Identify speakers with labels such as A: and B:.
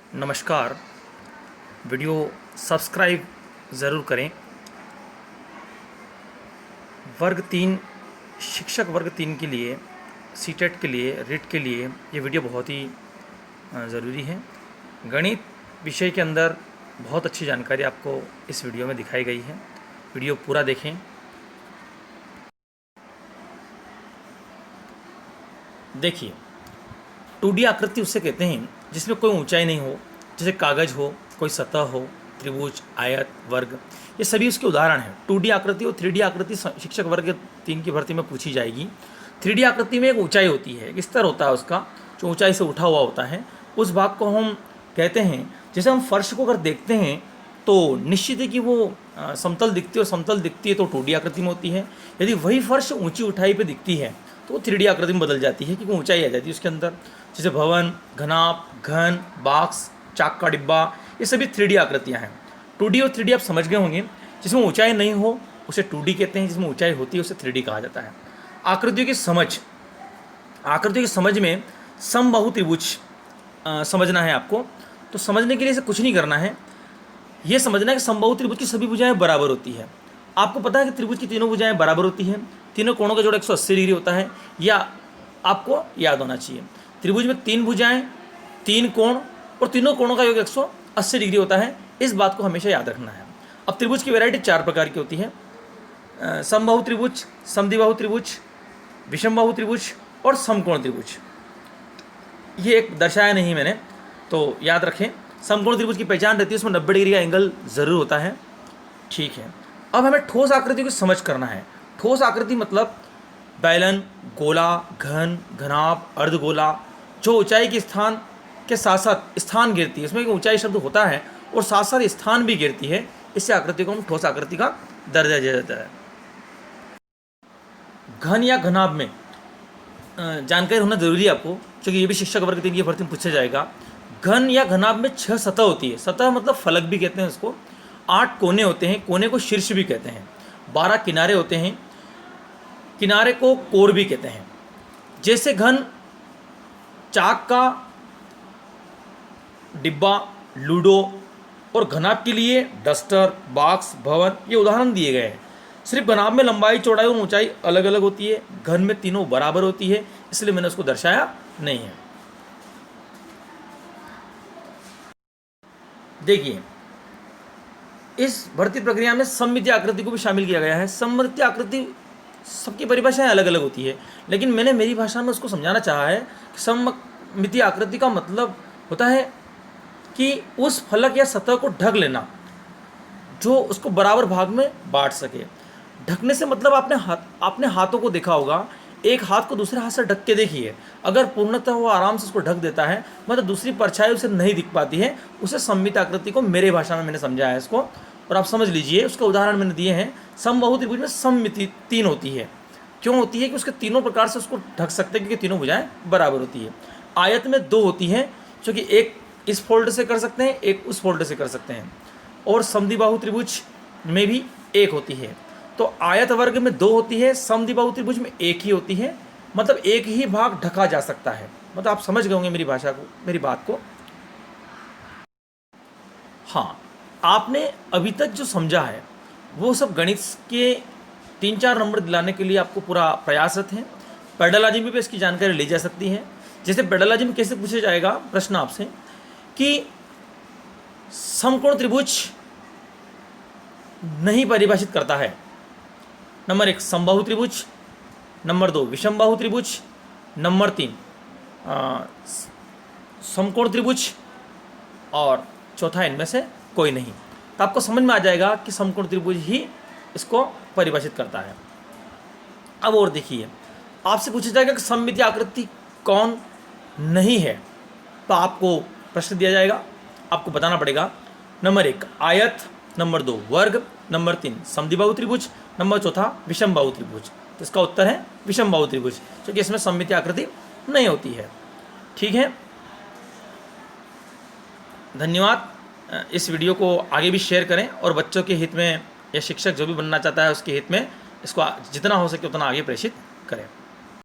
A: नमस्कार। Video subscribe ज़रूर करें। वर्ग 3 शिक्षक वर्ग 3 के लिए सीटेट के लिए रिट के लिए ये वीडियो बहुत ही ज़रूरी है। गणित विषय के अंदर बहुत अच्छी जानकारी आपको इस वीडियो में दिखाई गई है। वीडियो पूरा देखें। देखिए, 2D आकृति उसे कहते हैं जिसमें कोई ऊंचाई नहीं हो, जैसे कागज़ हो, कोई सतह हो, त्रिभुज, आयत, वर्ग, ये सभी उसके उदाहरण हैं। 2D आकृति और 3D आकृति शिक्षक वर्ग 3 की भर्ती में पूछी जाएगी। 3D आकृति में एक ऊंचाई होती है, एक स्तर होता है उसका, जो ऊंचाई से उठा हुआ होता है। उस भाग को हम कहते हैं, जैसे हम फर्श को अगर देखते हैं तो निश्चित है कि वो समतल दिखती है, और समतल दिखती है तो 2D आकृति में होती है। यदि वही फर्श ऊंची ऊंचाई पे दिखती है तो वो 3D आकृति में बदल जाती है, क्योंकि ऊंचाई आ जाती है उसके अंदर। जैसे भवन, घनाभ, घन, बॉक्स, चाक का डिब्बा, ये सभी 3D आकृतियाँ हैं। 2D और 3D आप समझ गए होंगे। जिसमें ऊंचाई नहीं हो उसे 2D कहते हैं, जिसमें ऊंचाई होती है उसे 3D कहा जाता है। आकृतियों की समझ में समबाहु त्रिभुज समझना है आपको। तो समझने के लिए इसे कुछ नहीं करना है, ये समझना है कि समबाहु त्रिभुज की सभी भुजाएं बराबर होती है। आपको पता है कि त्रिभुज की तीनों भुजाएं बराबर होती हैं, तीनों कोणों का जोड़ 180 डिग्री होता है, या आपको याद होना चाहिए। त्रिभुज में 3 भुजाएं, 3 कोण, और तीनों कोणों का योग 180 डिग्री होता है। इस बात को हमेशा याद रखना है। अब त्रिभुज की वैरायटी 4 प्रकार की होती है: समबाहु त्रिभुज, समद्विबाहु त्रिभुज, विषमबाहु त्रिभुज और समकोण त्रिभुज। ये एक दर्शाया नहीं मैंने, तो याद रखें। समकोण त्रिभुज की पहचान रहती है, उसमें 90 डिग्री का एंगल ज़रूर होता है। ठीक है, अब हमें ठोस आकृति की समझ करना है। ठोस आकृति मतलब बैलन, गोला, घन, घनाभ, अर्धगोला, जो ऊंचाई के स्थान के साथ साथ स्थान गिरती है, इसमें एक ऊंचाई शब्द होता है और साथ साथ स्थान भी गिरती है। इससे आकृति को हम ठोस आकृति का दर्जा दिया जाता है। घन या घनाभ में जानकारी होना जरूरी है आपको, क्योंकि ये भी शिक्षक वर्ग 3 की भर्ती में पूछा जाएगा। घन या घनाभ में 6 सतह होती है। सतह मतलब फलक भी कहते हैं उसको। 8 कोने होते हैं, कोने को शीर्ष भी कहते हैं। 12 किनारे होते हैं, किनारे को कोर भी कहते हैं। जैसे घन चाक का डिब्बा, लूडो, और घनाभ के लिए डस्टर, बॉक्स, भवन, ये उदाहरण दिए गए हैं। सिर्फ घनाभ में लंबाई, चौड़ाई और ऊंचाई अलग अलग होती है, घन में तीनों बराबर होती है, इसलिए मैंने उसको दर्शाया नहीं है। देखिए, इस भर्ती प्रक्रिया में सममितीय आकृति को भी शामिल किया गया है। सममितीय आकृति सबकी परिभाषाएं अलग अलग होती है, लेकिन मैंने मेरी भाषा में उसको समझाना चाहा है कि सममितीय आकृति का मतलब होता है कि उस फलक या सतह को ढक लेना जो उसको बराबर भाग में बांट सके। ढकने से मतलब आपने हाथों को देखा होगा, एक हाथ को दूसरे हाथ से ढक के देखिए, अगर पूर्णतः वो आराम से उसको ढक देता है, मतलब दूसरी परछाई उसे नहीं दिख पाती है, उसे सममितीय आकृति को मेरे भाषा में मैंने समझाया है इसको, और आप समझ लीजिए। उसका उदाहरण मैंने दिए हैं। समबाहु त्रिभुज में सममिति 3 होती है। क्यों होती है? कि उसके तीनों प्रकार से उसको ढक सकते हैं, क्योंकि तीनों भुजाएं बराबर होती है। आयत में 2 होती हैं, क्योंकि एक इस फोल्ड से कर सकते हैं, एक उस फोल्ड से कर सकते हैं। और समद्विबाहु त्रिभुज में भी 1 होती है। तो आयत वर्ग में 2 होती है, समद्विबाहु त्रिभुज में 1 ही होती है, मतलब एक ही भाग ढका जा सकता है। मतलब आप समझ गए होंगे मेरी भाषा को, मेरी बात को। हाँ, आपने अभी तक जो समझा है वो सब गणित के 3-4 नंबर दिलाने के लिए आपको पूरा प्रयासरत है। पेडालॉजी में भी इसकी जानकारी ली जा सकती है। जैसे पेडालॉजी में कैसे पूछा जाएगा प्रश्न आपसे कि समकोण त्रिभुज नहीं परिभाषित करता है। नंबर 1 समबाहु त्रिभुज, नंबर 2 विषमबाहु त्रिभुज, नंबर 3 समकोण त्रिभुज, और चौथा इनमें से कोई नहीं। तो आपको समझ में आ जाएगा कि समकोण त्रिभुज ही इसको परिभाषित करता है। अब और देखिए, आपसे पूछा जाएगा कि सममितीय आकृति कौन नहीं है, तो आपको प्रश्न दिया जाएगा, आपको बताना पड़ेगा। नंबर 1 आयत, नंबर 2 वर्ग, नंबर 3 समद्विबाहु त्रिभुज, नंबर 4 विषमबाहु त्रिभुज। तो इसका उत्तर है विषमबाहु त्रिभुज, क्योंकि इसमें सममितीय आकृति नहीं होती है। ठीक है, धन्यवाद। इस वीडियो को आगे भी शेयर करें, और बच्चों के हित में या शिक्षक जो भी बनना चाहता है उसके हित में इसको जितना हो सके उतना आगे प्रेषित करें।